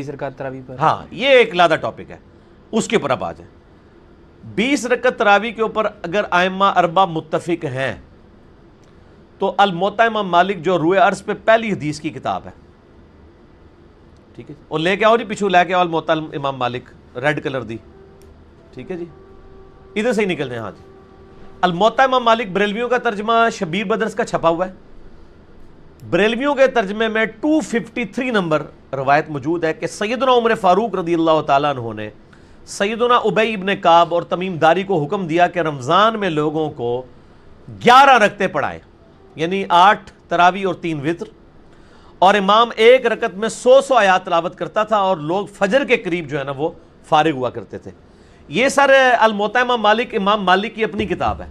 20 رکعت تراویح پر؟ ہاں یہ ایک علیحدہ ٹاپک ہے، اس کے اوپر اب آ جائیں۔ 20 رکعت تراویح کے اوپر اگر ائمہ اربعہ متفق ہیں تو الموطا امام مالک جو روئے عرض پہ پہلی حدیث کی کتاب ہے، ٹھیک ہے، اور لے کے آؤ جی، پیچھو لے کے آؤ الموطا امام مالک، ریڈ کلر دی، ٹھیک ہے جی، ادھر سے ہی نکل جائیں۔ ہاں جی، الموطا امام مالک بریلویوں کا ترجمہ شبیر بدرس کا چھپا ہوا ہے۔ بریلویوں کے ترجمے میں 253 نمبر روایت موجود ہے کہ سیدنا عمر فاروق رضی اللہ تعالیٰ عنہ نے سیدنا ابی ابن کعب اور تمیم داری کو حکم دیا کہ رمضان میں لوگوں کو 11 رکعتیں پڑھائیں، یعنی 8 تراویح اور 3 وتر، اور امام ایک رکعت میں 100 آیات تلاوت کرتا تھا اور لوگ فجر کے قریب جو ہے نا وہ فارغ ہوا کرتے تھے۔ یہ سر الموطا امام مالک کی اپنی کتاب ہے۔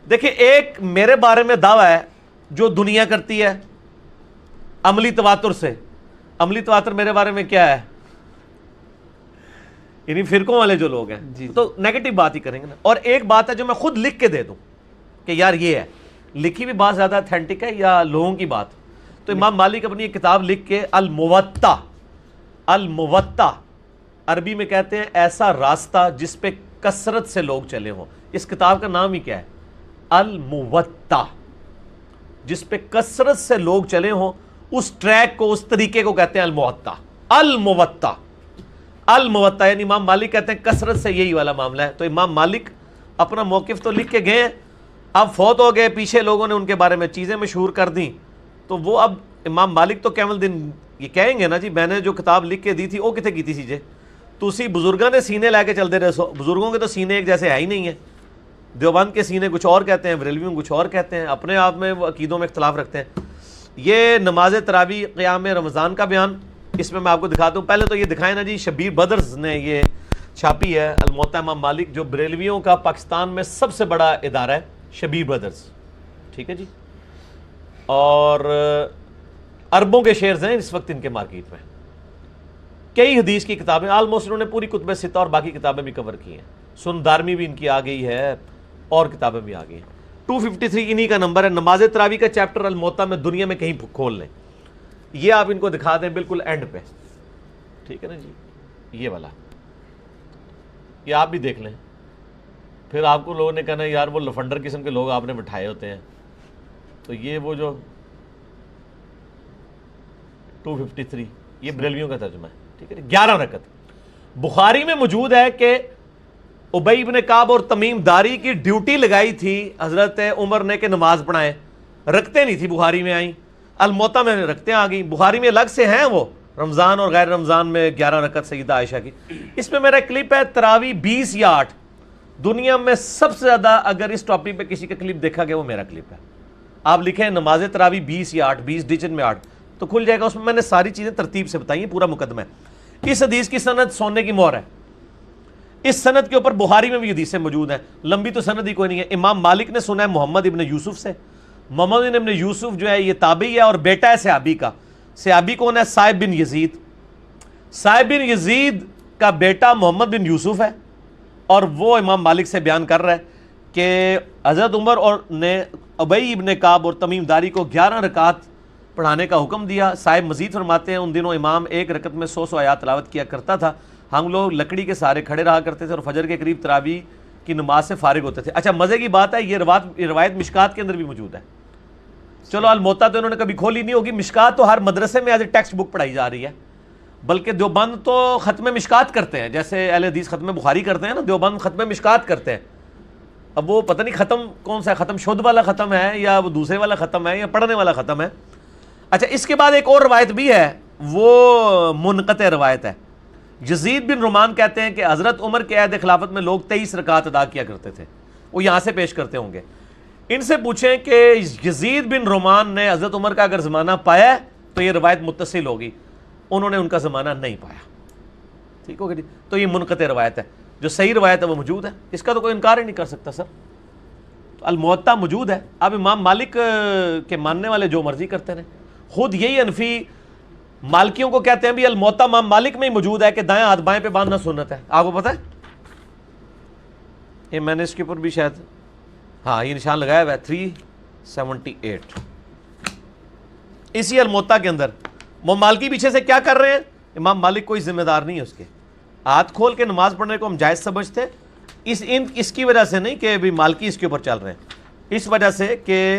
دیکھیں، ایک میرے بارے میں دعویٰ ہے جو دنیا کرتی ہے عملی تواتر سے۔ عملی تواتر میرے بارے میں کیا ہے؟ یعنی فرقوں والے جو لوگ ہیں تو نیگیٹو بات ہی کریں گے نا۔ اور ایک بات ہے جو میں خود لکھ کے دے دوں کہ یار یہ ہے، لکھی بھی بات زیادہ اتھینٹک ہے یا لوگوں کی بات، تو امام مالک اپنی ایک کتاب لکھ کے الموطا عربی میں کہتے ہیں ایسا راستہ جس پہ کثرت سے لوگ چلے ہوں، اس کتاب کا نام ہی کیا ہے؟ الموطا، جس پہ کثرت سے لوگ چلے ہوں، اس ٹریک کو، اس طریقے کو کہتے ہیں الموطا، یعنی امام مالک کہتے ہیں کثرت سے یہی والا معاملہ ہے۔ تو امام مالک اپنا موقف تو لکھ کے گئے ہیں، اب فوت ہو گئے، پیچھے لوگوں نے ان کے بارے میں چیزیں مشہور کر دیں، تو وہ اب امام مالک تو قیامت دن یہ کہیں گے نا جی میں نے جو کتاب لکھ کے دی تھی وہ کتنے کی تھی جی، تو اسی بزرگوں نے سینے لے کے چلتے رہے سو، بزرگوں کے تو سینے ایک جیسے ہے ہی نہیں ہیں، دیوبند کے سینے کچھ اور کہتے ہیں، بریلویوں کچھ اور کہتے ہیں، اپنے آپ میں وہ عقیدوں میں اختلاف رکھتے ہیں۔ یہ نماز تراویح قیام رمضان کا بیان، اس میں آپ کو دکھاتا ہوں۔ پہلے تو یہ دکھائیں نا جی، شبیر بدرز نے یہ چھاپی ہے الموطا امام مالک، جو بریلویوں کا پاکستان میں سب سے بڑا ادارہ ہے، شبیر بدرز، ٹھیک ہے جی، اور اربوں کے شیئرز ہیں اس وقت ان کے مارکیٹ میں۔ کئی حدیث کی کتابیں آلموسٹ انہوں نے پوری کتب ستہ اور باقی کتابیں بھی کور کی ہیں، سن دارمی بھی ان کی آ گئی ہے اور کتابیں بھی آ گئی ہیں۔ 253 انہی کا نمبر ہے۔ نماز تراویح کا چیپٹر الموطا میں دنیا میں کہیں کھول لیں، یہ آپ ان کو دکھا دیں بالکل اینڈ پہ، ٹھیک ہے نا جی، یہ والا یہ آپ بھی دیکھ لیں، پھر آپ کو لوگوں نے کہنا یار وہ لفنڈر قسم کے لوگ آپ نے بٹھائے ہوتے ہیں، تو یہ وہ جو 253 یہ بریلویوں کا ترجمہ ہے، ٹھیک ہے، 11 رکعت۔ بخاری میں موجود ہے کہ ابی ابن کعب اور تمیم داری کی ڈیوٹی لگائی تھی حضرت عمر نے کہ نماز پڑھائیں، رکھتے نہیں تھی، بخاری میں آئیں، الموطا میں رکھتے آ گئی، بخاری میں الگ سے ہیں وہ رمضان اور غیر رمضان میں 11 رکعت سیدہ عائشہ کی۔ اس میں میرا کلپ ہے تراویح 20 یا 8، دنیا میں سب سے زیادہ اگر اس ٹاپک پہ کسی کا کلپ دیکھا گیا وہ میرا کلپ ہے۔ آپ لکھیں نماز تراویح 20 یا 8، 20 ڈیجن میں 8 تو کھل جائے گا، اس میں نے ساری چیزیں ترتیب سے بتائی ہیں، پورا مقدمہ ہے۔ اس حدیث کی سند سونے کی مہر ہے، اس سند کے اوپر بخاری میں بھی حدیثیں موجود ہیں، لمبی تو سند ہی کوئی نہیں ہے۔ امام مالک نے سنا ہے محمد ابن یوسف سے، محمد ابن یوسف جو ہے یہ تابعی ہے اور بیٹا ہے صحابی کا۔ صحابی کون ہے؟ صائب بن یزید۔ صائب بن یزید کا بیٹا محمد بن یوسف ہے، اور وہ امام مالک سے بیان کر رہا ہے کہ حضرت عمر اور نے ابی ابن کعب اور تمیم داری کو 11 رکعت پڑھانے کا حکم دیا۔ صاحب مزید فرماتے ہیں ان دنوں امام ایک رکعت میں 100 آیات تلاوت کیا کرتا تھا، ہم لوگ لکڑی کے سہارے کھڑے رہا کرتے تھے اور فجر کے قریب تراویح کی نماز سے فارغ ہوتے تھے۔ اچھا مزے کی بات ہے یہ روایت مشکات کے اندر بھی موجود ہے۔ چلو الموطا تو انہوں نے کبھی کھولی نہیں ہوگی، مشکات تو ہر مدرسے میں ایز اے ٹیکسٹ بک پڑھائی جا رہی ہے، بلکہ دیوبند تو ختم مشکات کرتے ہیں، جیسے اہل حدیث ختم بخاری کرتے ہیں نا، دیوبند ختم مشکات کرتے ہیں۔ اب وہ پتہ نہیں ختم کون سا ہے، ختم شدھ والا ختم ہے یا وہ دوسرے والا ختم ہے یا پڑھنے والا ختم ہے۔ اچھا اس کے بعد ایک اور روایت بھی ہے، وہ منقطع روایت ہے۔ یزید بن رومان کہتے ہیں کہ حضرت عمر کے عہد خلافت میں لوگ 23 رکعت ادا کیا کرتے تھے، وہ یہاں سے پیش کرتے ہوں گے۔ ان سے پوچھیں کہ یزید بن رومان نے حضرت عمر کا اگر زمانہ پایا ہے تو یہ روایت متصل ہوگی، انہوں نے ان کا زمانہ نہیں پایا، ٹھیک ہوگا جی، تو یہ منقطع روایت ہے۔ جو صحیح روایت ہے وہ موجود ہے، اس کا تو کوئی انکار ہی نہیں کر سکتا سر۔ تو الموطا موجود ہے، اب امام مالک کے ماننے والے جو مرضی کرتے رہیں، خود یہی حنفی مالکیوں کو کہتے ہیں بھی الموطا امام مالک میں ہی موجود ہے کہ دائیں ہاتھ بائیں پہ باندھنا سنت ہے، آپ کو پتہ ہے؟ یہ میں نے اس کے اوپر بھی شاید ہاں یہ نشان لگایا ہوا ہے 378 اسی الموطا کے اندر۔ وہ مالکی پیچھے سے کیا کر رہے ہیں؟ امام مالک کوئی ذمہ دار نہیں ہے اس کے. ہاتھ کھول کے نماز پڑھنے کو ہم جائز سمجھتے اس کی وجہ سے نہیں کہ بھی مالکی اس کے اوپر چل رہے ہیں, اس وجہ سے کہ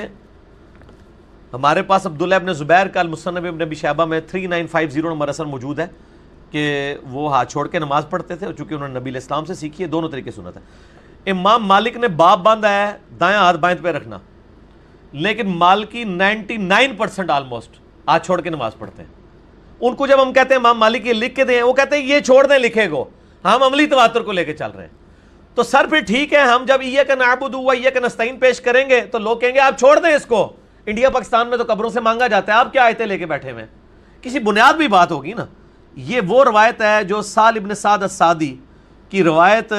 ہمارے پاس عبداللہ ابن زبیر کا المصنف ابن ابی شیبہ میں 3950 نمبر اثر موجود ہے کہ وہ ہاتھ چھوڑ کے نماز پڑھتے تھے, اور چونکہ انہوں نے نبی علیہ السلام سے سیکھی ہے, دونوں طریقے سنت ہے. امام مالک نے باب باندھا ہے دائیں ہاتھ بائیں پہ رکھنا, لیکن مالکی 99% آلموسٹ ہاتھ چھوڑ کے نماز پڑھتے ہیں. ان کو جب ہم کہتے ہیں امام مالک یہ لکھ کے دیں, وہ کہتے ہیں یہ چھوڑ دیں لکھے کو, ہم عملی تواتر کو لے کے چل رہے ہیں. تو سر پھر ٹھیک ہے, ہم جب ایاک نعبد و ایاک نستعین پیش کریں گے تو لوگ کہیں گے آپ چھوڑ دیں اس کو, انڈیا پاکستان میں تو قبروں سے مانگا جاتا ہے, آپ کیا آیتیں لے کے بیٹھے ہوئے ہیں. کسی بنیاد بھی بات ہوگی نا. یہ وہ روایت ہے جو سال ابن سعد السعدی کی روایت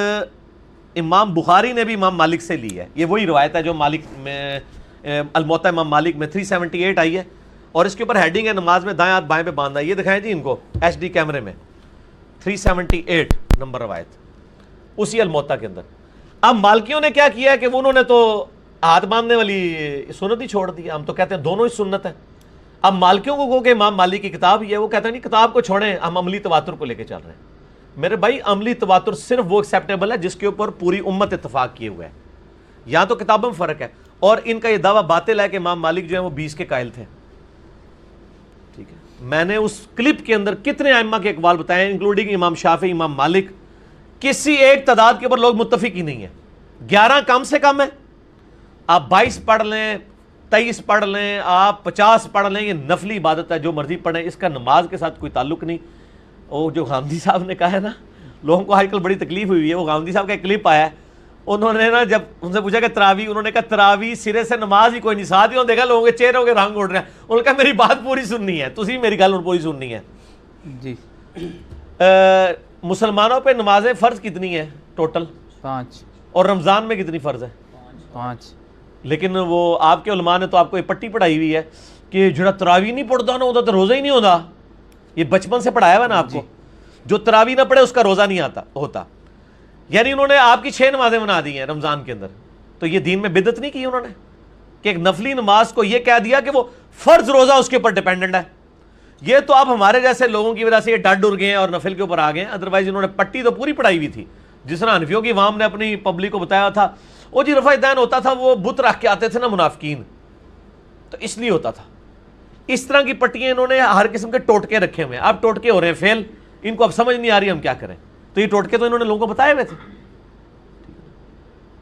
امام بخاری نے بھی امام مالک سے لی ہے. یہ وہی روایت ہے جو مالک میں الموطا امام مالک میں 378 آئی ہے, اور اس کے اوپر ہیڈنگ ہے نماز میں دائیں ہاتھ بائیں پہ باندھا. یہ دکھائیں جی ان کو ایچ ڈی کیمرے میں, 378 نمبر روایت اسی الموطا کے اندر. اب مالکیوں نے کیا کیا کہ انہوں نے تو ہاتھ باندھنے والی سنت ہی چھوڑ دی. ہم تو کہتے ہیں دونوں ہی سنت ہیں. اب مالکیوں کو کہ امام مالک کی کتاب ہی ہے, وہ کہتے ہیں نہیں کتاب کو چھوڑیں, ہم عملی تواتر کو لے کے چل رہے ہیں. میرے بھائی عملی تواتر صرف وہ ایکسیپٹیبل ہے جس کے اوپر پوری امت اتفاق کیے ہوئے ہے. یہاں تو کتابوں میں فرق ہے, اور ان کا یہ دعویٰ باطل ہے کہ امام مالک جو ہیں وہ 20 کے قائل تھے. ٹھیک ہے, میں نے اس کلپ کے اندر کتنے ائمہ کے اقوال بتائے انکلوڈنگ امام شافعی, امام مالک. کسی ایک تعداد کے اوپر لوگ متفق ہی نہیں ہیں. 11 کم سے کم ہے, آپ 22 پڑھ لیں, 23 پڑھ لیں, آپ 50 پڑھ لیں, یہ نفلی عبادت ہے, جو مرضی پڑھیں, اس کا نماز کے ساتھ کوئی تعلق نہیں. وہ جو غامدی صاحب نے کہا ہے نا, لوگوں کو آج کل بڑی تکلیف ہوئی ہے. وہ غامدی صاحب کا ایک کلپ آیا ہے, انہوں نے نا جب ان سے پوچھا کہ تراویح, انہوں نے کہا تراویح سرے سے نماز ہی کوئی نہیں. ساتھ ہی دیکھا لوگوں کے چہروں کے رنگ اڑ رہے ہیں. انہوں نے کہا میری بات پوری سننی ہے, تسی میری گل پوری سننی ہے. جی مسلمانوں پہ نمازیں فرض کتنی ہیں ٹوٹل؟ 5. اور رمضان میں کتنی فرض ہے؟ 5. لیکن وہ آپ کے علماء نے تو آپ کو یہ پٹی پڑھائی ہوئی ہے کہ جڑا تراویح نہیں پڑھتا نا وہ تو روزہ ہی نہیں ہوتا. یہ بچپن سے پڑھایا ہوا نا آپ کو, جو تراویح نہ پڑھے اس کا روزہ نہیں ہوتا. یعنی انہوں نے آپ کی 6 نمازیں بنا دی ہیں رمضان کے اندر. تو یہ دین میں بدعت نہیں کی انہوں نے کہ ایک نفلی نماز کو یہ کہہ دیا کہ وہ فرض روزہ اس کے اوپر ڈیپینڈنٹ ہے. یہ تو اب ہمارے جیسے لوگوں کی وجہ سے یہ ڈر ڈر گئے ہیں اور نفل کے اوپر آ گئے ہیں. ادروائز انہوں نے پٹی تو پوری پڑھائی ہوئی تھی. جس طرح حنفیوں کی عوام نے اپنی پبلک کو بتایا تھا وہ جی رفع دین ہوتا تھا, وہ بت رکھ کے آتے تھے نا منافقین, تو اس لیے ہوتا تھا. اس طرح کی پٹیاں انہوں نے ہر قسم کے ٹوٹکے رکھے ہوئے ہیں. اب ٹوٹکے ہو رہے ہیں فیل, ان کو اب سمجھ نہیں آ رہی ہم کیا کریں. تو یہ ٹوٹکے تو انہوں نے لوگوں کو بتائے ہوئے تھے.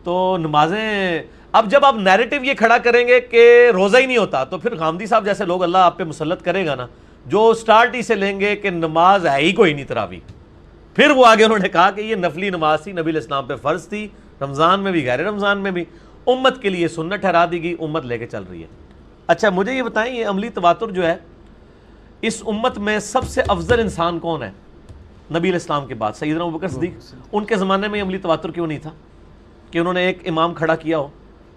تو نمازیں اب جب آپ نیریٹو یہ کھڑا کریں گے کہ روزہ ہی نہیں ہوتا, تو پھر غامدی صاحب جیسے لوگ اللہ آپ پہ مسلط کرے گا نا, جو سٹارٹ ہی سے لیں گے کہ نماز ہے ہی کوئی نہیں تراویح. پھر وہ آگے انہوں نے کہا کہ یہ نفلی نماز تھی, نبی علیہ السلام پہ فرض تھی, رمضان میں بھی غیر رمضان میں بھی, امت کے لیے سنت ٹھہرا دی گئی, امت لے کے چل رہی ہے. اچھا مجھے یہ بتائیں, یہ عملی تواتر جو ہے اس امت میں سب سے افضل انسان کون ہے نبی علیہ السلام کے بعد؟ سیدنا ابوبکر صدیق. ان کے زمانے میں عملی تواتر کیوں نہیں تھا کہ انہوں نے ایک امام کھڑا کیا ہو؟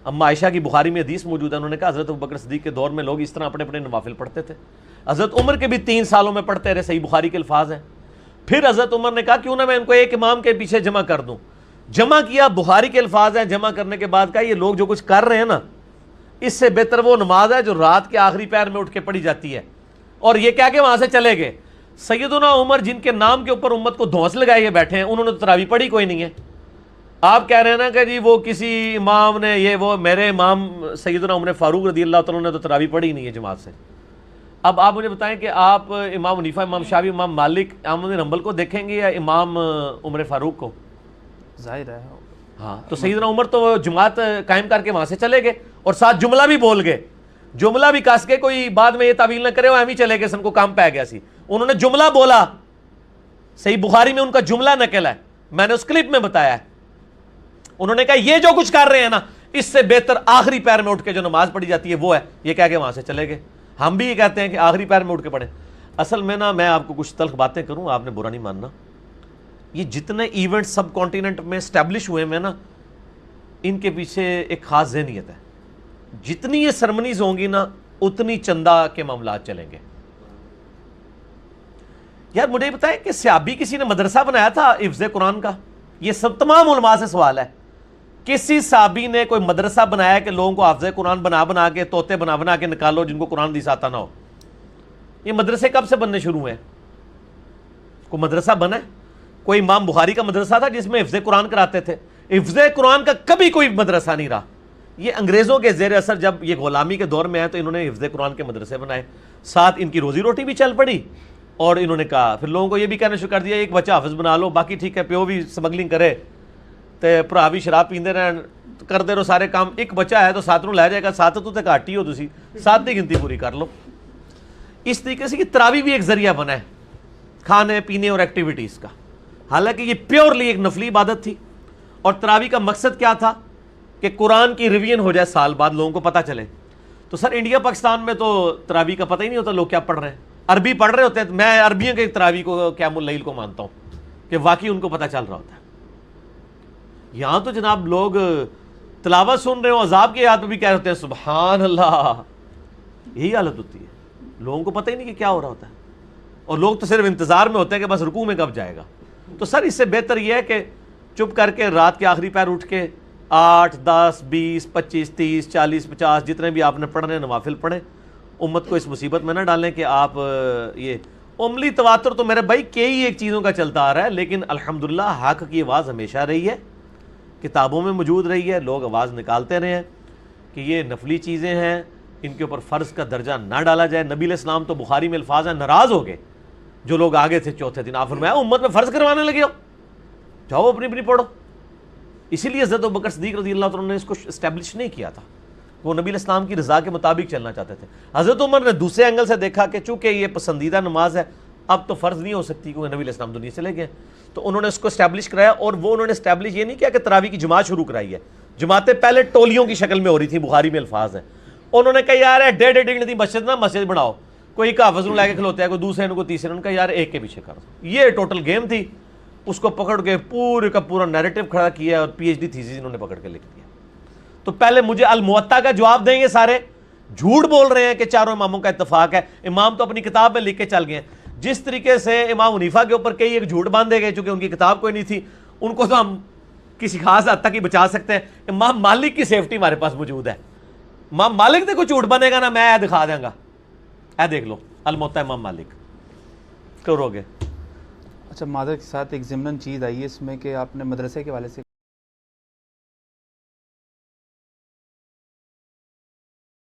اما عائشہ کی بخاری میں حدیث موجود ہے, انہوں نے کہا حضرت ابوبکر صدیق کے دور میں لوگ اس طرح اپنے اپنے نوافل پڑھتے تھے. حضرت عمر کے بھی 3 سالوں میں پڑھتے رہے, صحیح بخاری کے الفاظ ہیں. پھر حضرت عمر نے کہا کیوں نہ میں ان کو ایک امام کے پیچھے جمع کر دوں. جمع کیا, بخاری کے الفاظ ہیں. جمع کرنے کے بعد کہا یہ لوگ جو کچھ کر رہے ہیں نا, اس سے بہتر وہ نماز ہے جو رات کے آخری پہر میں اٹھ کے پڑھی جاتی ہے. اور یہ کہہ کے وہاں سے چلے گئے. سیدنا عمر جن کے نام کے اوپر امت کو دھونس لگائے ہوئے بیٹھے ہیں, انہوں نے تو تراویح پڑھی کوئی نہیں ہے. آپ کہہ رہے ہیں نا کہ جی وہ کسی امام نے یہ وہ, میرے امام سیدنا عمر فاروق رضی اللہ تعالیٰ نے تو تراویح پڑھی نہیں ہے جماعت سے. اب آپ مجھے بتائیں کہ آپ امام حنیفہ, امام شافعی, امام مالک, احمد بن حنبل کو دیکھیں گے یا امام عمر فاروق کو؟ ظاہر ہے. ہاں, تو سیدنا عمر تو جماعت قائم کر کے وہاں سے چلے گئے اور ساتھ جملہ بھی بول گئے. جملہ بھی کس کے, کوئی بعد میں یہ تعویل نہ کرے وہ ہم ہی چلے گئے, سن کو کام پہ گیا سی. انہوں نے جملہ بولا, صحیح بخاری میں ان کا جملہ نقل ہے, میں نے اس کلپ میں بتایا ہے. انہوں نے کہا یہ جو کچھ کر رہے ہیں نا, اس سے بہتر آخری پیر میں اٹھ کے جو نماز پڑھی جاتی ہے وہ ہے. یہ کہہ کے وہاں سے چلے گئے. ہم بھی یہ کہتے ہیں کہ آخری پیر میں اٹھ کے پڑھیں. اصل میں نا میں آپ کو کچھ تلخ باتیں کروں, آپ نے برا نہیں ماننا. یہ جتنے ایونٹ سب کانٹیننٹ میں اسٹیبلش ہوئے ہیں نا, ان کے پیچھے ایک خاص ذہنیت ہے. جتنی یہ سرمنیز ہوں گی نا, اتنی چندہ کے معاملات چلیں گے. یار مجھے بتائیں کہ صحابی کسی نے مدرسہ بنایا تھا حفظ قرآن کا؟ یہ سب تمام علماء سے سوال ہے. کسی صحابی نے کوئی مدرسہ بنایا کہ لوگوں کو حافظ قرآن بنا کے, طوطے بنا کے نکالو جن کو قرآن حدیث آتا نہ ہو؟ یہ مدرسے کب سے بننے شروع ہوئے ہیں؟ کوئی مدرسہ بنا ہے؟ کوئی امام بخاری کا مدرسہ تھا جس میں حفظ قرآن کراتے تھے؟ حفظ قرآن کا کبھی کوئی مدرسہ نہیں رہا. یہ انگریزوں کے زیر اثر جب یہ غلامی کے دور میں آئے تو انہوں نے حفظ قرآن کے مدرسے بنائے, ساتھ ان کی روزی روٹی بھی چل پڑی, اور انہوں نے کہا پھر لوگوں کو یہ بھی کہنا شروع کر دیا ایک بچہ حافظ بنا لو, باقی ٹھیک ہے پیو بھی سمگلنگ کرے تے بھرا بھی شراب پیندے رہن, کرتے رہو سارے کام, ایک بچہ ہے تو ساتھ نوں لے جائے گا, ساتھ تو تے گھٹ ہی ہو تسی, ساتھ دی گنتی پوری کر لو. اس طریقے سے یہ تراویح بھی ایک ذریعہ بنا ہے کھانے پینے اور ایکٹیویٹیز کا, حالانکہ یہ پیورلی ایک نفلی عبادت تھی. اور تراویح کا مقصد کیا تھا کہ قرآن کی ریویژن ہو جائے سال بعد, لوگوں کو پتہ چلے. تو سر انڈیا پاکستان میں تو تراویح کا پتہ ہی نہیں ہوتا لوگ کیا پڑھ رہے ہیں, عربی پڑھ رہے ہوتے ہیں. میں عربیوں کے تراویح کو قیام اللیل کو مانتا ہوں کہ واقعی ان کو پتہ چل رہا ہوتا ہے. یہاں تو جناب لوگ تلاوت سن رہے ہو, عذاب کی یاد پہ بھی کہہ رہے ہوتے ہیں سبحان اللہ. یہی حالت ہوتی ہے, لوگوں کو پتہ ہی نہیں کہ کیا ہو رہا ہوتا ہے, اور لوگ تو صرف انتظار میں ہوتے ہیں کہ بس رکوع میں کب جائے گا. تو سر اس سے بہتر یہ ہے کہ چپ کر کے رات کے آخری پیر اٹھ کے 8, 10, 20, 25, 30, 40, 50 جتنے بھی آپ نے پڑھنے نوافل پڑھیں. امت کو اس مصیبت میں نہ ڈالیں کہ آپ یہ عملی تواتر تو میرے بھائی کئی ایک چیزوں کا چلتا آ رہا ہے, لیکن الحمدللہ حق کی آواز ہمیشہ رہی ہے, کتابوں میں موجود رہی ہے, لوگ آواز نکالتے رہے ہیں کہ یہ نفلی چیزیں ہیں, ان کے اوپر فرض کا درجہ نہ ڈالا جائے. نبی علیہ السلام تو بخاری میں الفاظ ہیں, ناراض ہو گئے جو لوگ آگے تھے چوتھے دن, آپ فرمایا امت میں فرض کروانے لگے ہو, جاؤ اپنی اپنی پڑھو. اسی لیے حضرت ابوبکر صدیق رضی اللہ عنہ نے اس کو اسٹیبلش نہیں کیا تھا, وہ نبی علیہ السلام کی رضا کے مطابق چلنا چاہتے تھے. حضرت عمر نے دوسرے اینگل سے دیکھا کہ چونکہ یہ پسندیدہ نماز ہے اب تو فرض نہیں ہو سکتی کیونکہ نبی علیہ السلام دنیا چلے گئے, تو انہوں نے اس کو اسٹیبلش کرایا. اور وہ انہوں نے اسٹیبلش یہ نہیں کیا کہ تراویح کی جماعت شروع کرائی ہے, جماعتیں پہلے ٹولیوں کی شکل میں ہو رہی تھی, بخاری میں الفاظ ہیں. انہوں نے کہا یار ڈیڑھ ڈگنی مسجد نا مسجد بناؤ, کوئی ایک حافظ لے کے کھلوتا ہے, کوئی دوسرے کو تیسرے, ان کا یار ایک کے پیچھے کر دو. یہ ٹوٹل گیم تھی, اس کو پکڑ کے پورے کا پورا نیریٹو کھڑا کیا اور پی ایچ ڈی تھیسس انہوں نے پکڑ کے لکھ دیا. تو پہلے مجھے الموطا کا جواب دیں گے, سارے جھوٹ بول رہے ہیں کہ چاروں اماموں کا اتفاق ہے, امام تو اپنی کتاب میں لکھ کے چل گئے ہیں. جس طریقے سے امام حنیفہ کے اوپر کئی ایک جھوٹ باندھے گئے چونکہ ان کی کتاب کوئی نہیں تھی, ان کو تو ہم کسی خاص حد تک ہی بچا سکتے ہیں. امام مالک کی سیفٹی ہمارے پاس موجود ہے, امام مالک نے کوئی جھوٹ بنے گا نا میں دکھا دیں گا, اے دیکھ لو الموطا امام مالک کرو گے. اچھا معذرت کے ساتھ ایک ضمن چیز آئی ہے اس میں کہ آپ نے مدرسے کے حوالے سے